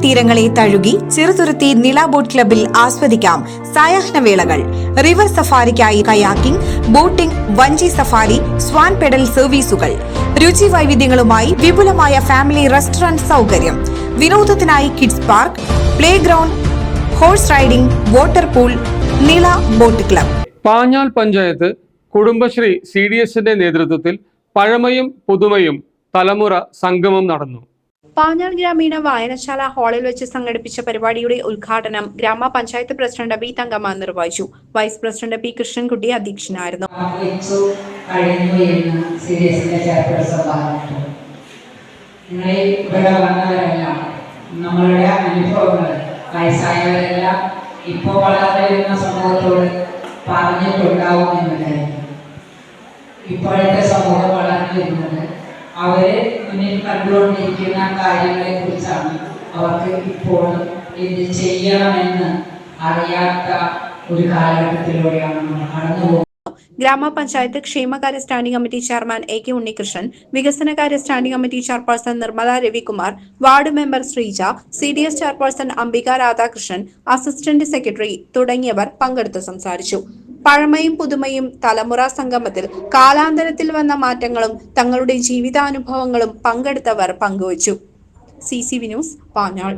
തീരങ്ങളെ തഴുകി ചെറുതുരുത്തി നില ബോട്ട് ക്ലബിൽ ആസ്വദിക്കാം സായാഹ്നവേളകൾ. റിവർ സഫാരിക്കായി കയാക്കിംഗ്, ബോട്ടിംഗ്, വഞ്ചി സഫാരി, സ്വാൻ പെഡൽ സർവീസുകൾ. രുചി വൈവിധ്യങ്ങളുമായി വിപുലമായ ഫാമിലി റെസ്റ്റോറന്റ് സൗകര്യം. വിനോദത്തിനായി kids park, play ground, horse riding, water pool. നില ബോട്ട് ക്ലബ്. പാഞ്ഞാൾ പഞ്ചായത്ത് കുടുംബശ്രീ CDSന്റെ നേതൃത്വത്തിൽ പഴമയും പുതുമയും തലമുറ സംഗമം നടന്നു. പാഞ്ഞാൾ ഗ്രാമീണ വായനശാല ഹാളിൽ വെച്ച് സംഘടിപ്പിച്ച പരിപാടിയുടെ ഉദ്ഘാടനം ഗ്രാമപഞ്ചായത്ത് പ്രസിഡന്റ് ബി തങ്കമ്മ നിർവഹിച്ചു. വൈസ് പ്രസിഡന്റ് പി കൃഷ്ണൻകുട്ടി അധ്യക്ഷനായിരുന്നു. നമ്മളുടെ അനുഭവങ്ങൾ വയസ്സായവരെല്ലാം ഇപ്പോൾ വളർന്നു വരുന്ന സമൂഹത്തോട് പറഞ്ഞിട്ടുണ്ടാവുമെന്നുണ്ടായിരുന്നു. ഇപ്പോഴത്തെ സമൂഹം വളർന്നു വരുന്നത് അവര് മുന്നിൽ കണ്ടുകൊണ്ടിരിക്കുന്ന കാര്യങ്ങളെ കുറിച്ചാണ്. അവർക്ക് ഇപ്പോൾ ഇത് ചെയ്യണമെന്ന് അറിയാത്ത ഒരു കാലഘട്ടത്തിലൂടെയാണ് നമ്മൾ കടന്നു പോകുന്നത്. ഗ്രാമപഞ്ചായത്ത് ക്ഷേമകാര്യ standing committee chairman AK Unnikrishnan, വികസനകാര്യ standing committee chairperson Nirmala Ravikumar, ward member Sreeja, CDS chairperson Ambika Radhakrishnan, assistant secretary തുടങ്ങിയവർ പങ്കെടുത്ത് സംസാരിച്ചു. പഴമയും പുതുമയും തലമുറ സംഗമത്തിൽ കാലാന്തരത്തിൽ വന്ന മാറ്റങ്ങളും തങ്ങളുടെ ജീവിതാനുഭവങ്ങളും പങ്കെടുത്തവർ പങ്കുവച്ചു. CCV news, Panjal.